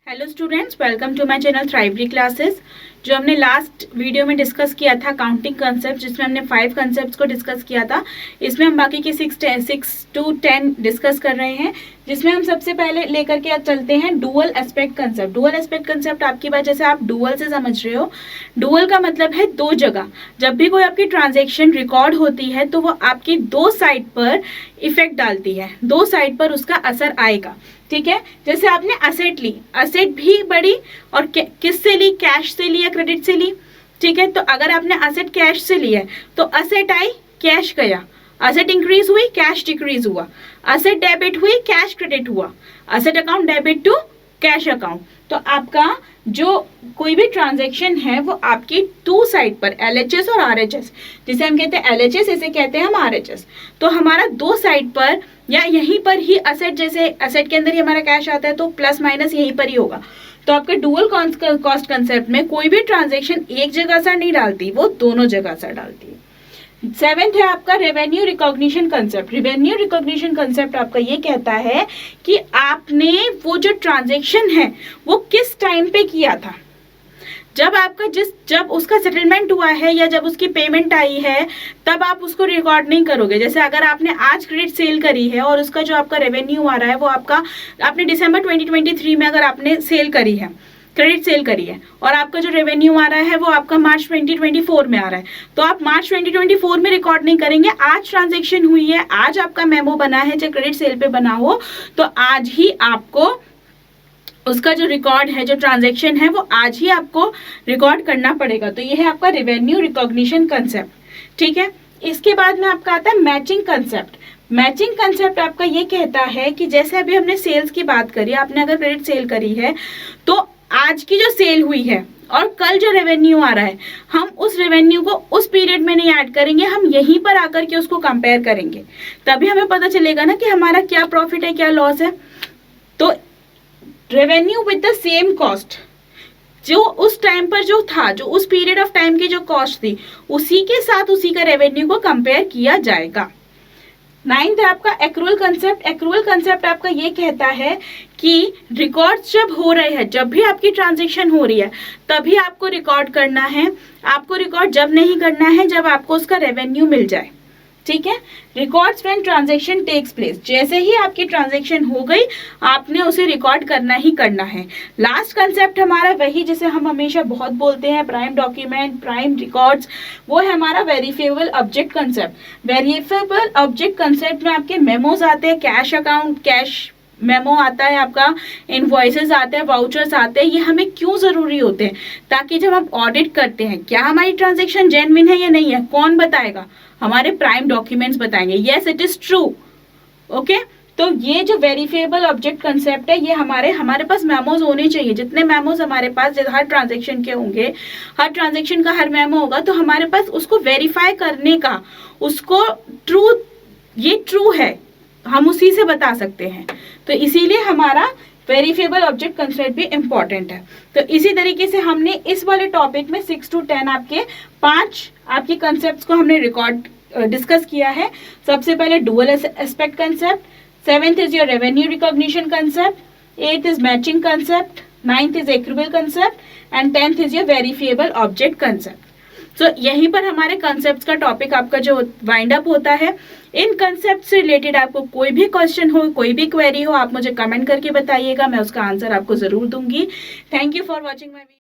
Hello students, welcome to my channel थ्राइवरी classes. जो हमने लास्ट वीडियो में डिस्कस किया था काउंटिंग कंसेप्ट, जिसमें हमने 5 कंसेप्ट्स को डिस्कस किया था, इसमें हम बाकी के 6 to 10 डिस्कस कर रहे हैं। जिसमें हम सबसे पहले लेकर के चलते हैं dual aspect concept. Dual aspect concept आपकी बात जैसे आप डुअल से समझ रहे हो, डुअल का मतलब है दो जगह। जब भी कोई आपकी ट्रांजेक्शन रिकॉर्ड होती है तो वो आपकी दो साइड पर इफेक्ट डालती है, दो साइड पर उसका असर आएगा। ठीक है, जैसे आपने असेट ली, असेट भी बढ़ी और किससे ली, कैश से ली या क्रेडिट से ली। ठीक है, तो अगर आपने असेट कैश से ली है तो असेट आई, कैश गया, असेट इंक्रीज हुई, कैश डिक्रीज हुआ, असेट डेबिट हुई, कैश क्रेडिट हुआ, asset account debit to cash account. तो आपका जो कोई भी ट्रांजैक्शन है वो आपकी टू साइड पर LHS और RHS, जिसे हम कहते हैं LHS, इसे कहते हैं हम RHS। तो हमारा दो साइड पर या यहीं पर ही असेट, जैसे असेट के अंदर ही हमारा कैश आता है तो प्लस माइनस यहीं पर ही होगा। तो आपके डुअल कॉस्ट कंसेप्ट में कोई भी ट्रांजैक्शन एक जगह असर नहीं डालती, वो दोनों जगह असर डालती है। 7th है आपका revenue recognition concept. Revenue recognition concept आपका ये कहता है कि आपने वो जो ट्रांजैक्शन है वो किस टाइम पे किया था। जब आपका जब उसका सेटलमेंट हुआ है या जब उसकी पेमेंट आई है तब आप उसको रिकॉर्ड नहीं करोगे। जैसे अगर आपने आज क्रेडिट सेल करी है और उसका जो आपका रेवेन्यू आ रहा है वो आपने दिसंबर 2023 में अगर आपने सेल करी है, क्रेडिट सेल करी है, और आपका जो रेवेन्यू आ रहा है वो आपका मार्च 2024 में आ रहा है, तो आप मार्च 2024 में रिकॉर्ड नहीं करेंगे। आज ट्रांजैक्शन हुई है, आज आपका मेमो बना है जो क्रेडिट सेल पे बना हो, तो आज ही आपको उसका जो रिकॉर्ड है, जो ट्रांजैक्शन है, वो आज ही आपको रिकॉर्ड करना पड़ेगा। तो ये है आपका रेवेन्यू रिकॉग्निशन कंसेप्ट। ठीक है, इसके बाद में आपका आता है मैचिंग कंसेप्ट। मैचिंग कंसेप्ट आपका ये कहता है कि जैसे अभी हमने सेल्स की बात करी, आपने अगर क्रेडिट सेल करी है तो आज की जो सेल हुई है और कल जो रेवेन्यू आ रहा है, हम उस रेवेन्यू को उस पीरियड में नहीं ऐड करेंगे, हम यहीं पर आकर के उसको कंपेयर करेंगे, तभी हमें पता चलेगा ना कि हमारा क्या प्रॉफिट है, क्या लॉस है। तो revenue with the same cost, जो उस टाइम पर जो था, जो उस पीरियड ऑफ टाइम की जो कॉस्ट थी, उसी के साथ उसी का रेवेन्यू को कंपेयर किया जाएगा। 9th है आपका एक्रूअल कंसेप्ट। एक्रूअल कंसेप्ट आपका ये कहता है कि रिकॉर्ड्स जब हो रहे हैं, जब भी आपकी ट्रांजैक्शन हो रही है तभी आपको रिकॉर्ड करना है। आपको रिकॉर्ड जब नहीं करना है जब आपको उसका रेवेन्यू मिल जाए। ठीक है, records when transaction takes place, जैसे ही आपकी ट्रांजैक्शन हो गई आपने उसे रिकॉर्ड करना ही करना है। लास्ट कंसेप्ट हमारा वही जिसे हम हमेशा बहुत बोलते हैं, प्राइम डॉक्यूमेंट, प्राइम रिकॉर्ड्स, वो है हमारा verifiable object concept. Verifiable object concept में आपके मेमोज आते हैं, कैश अकाउंट, कैश मेमो आता है, आपका इनवॉइसेस आते हैं, वाउचर्स आते हैं। ये हमें क्यों जरूरी होते हैं? ताकि जब हम ऑडिट करते हैं क्या हमारी ट्रांजैक्शन जेन्युइन है या नहीं है, कौन बताएगा? हमारे प्राइम डॉक्यूमेंट्स बताएंगे, yes it is true. Okay, तो ये जो वेरीफिएबल ऑब्जेक्ट कंसेप्ट है, ये हमारे पास मेमोज होने चाहिए। जितने मेमोज हमारे पास हर ट्रांजैक्शन के होंगे, हर ट्रांजैक्शन का हर मेमो होगा, तो हमारे पास उसको वेरीफाई करने का, उसको ये ट्रू है, हम उसी से बता सकते हैं। तो इसीलिए हमारा वेरीफिएबल ऑब्जेक्ट कंसेप्ट भी इंपॉर्टेंट है। तो इसी तरीके से हमने इस वाले टॉपिक में 6 to 10 आपके 5 आपके कंसेप्ट को हमने डिस्कस किया है। सबसे पहले dual aspect concept, 7th is your revenue recognition concept, 8th is matching concept, 9th is accrual concept and 10th is your verifiable object concept. तो यहीं पर हमारे कंसेप्ट का टॉपिक आपका जो वाइंड अप होता है। इन कंसेप्ट से रिलेटेड आपको कोई भी क्वेश्चन हो, कोई भी क्वेरी हो, आप मुझे कमेंट करके बताइएगा, मैं उसका आंसर आपको जरूर दूंगी। Thank you for watching my video.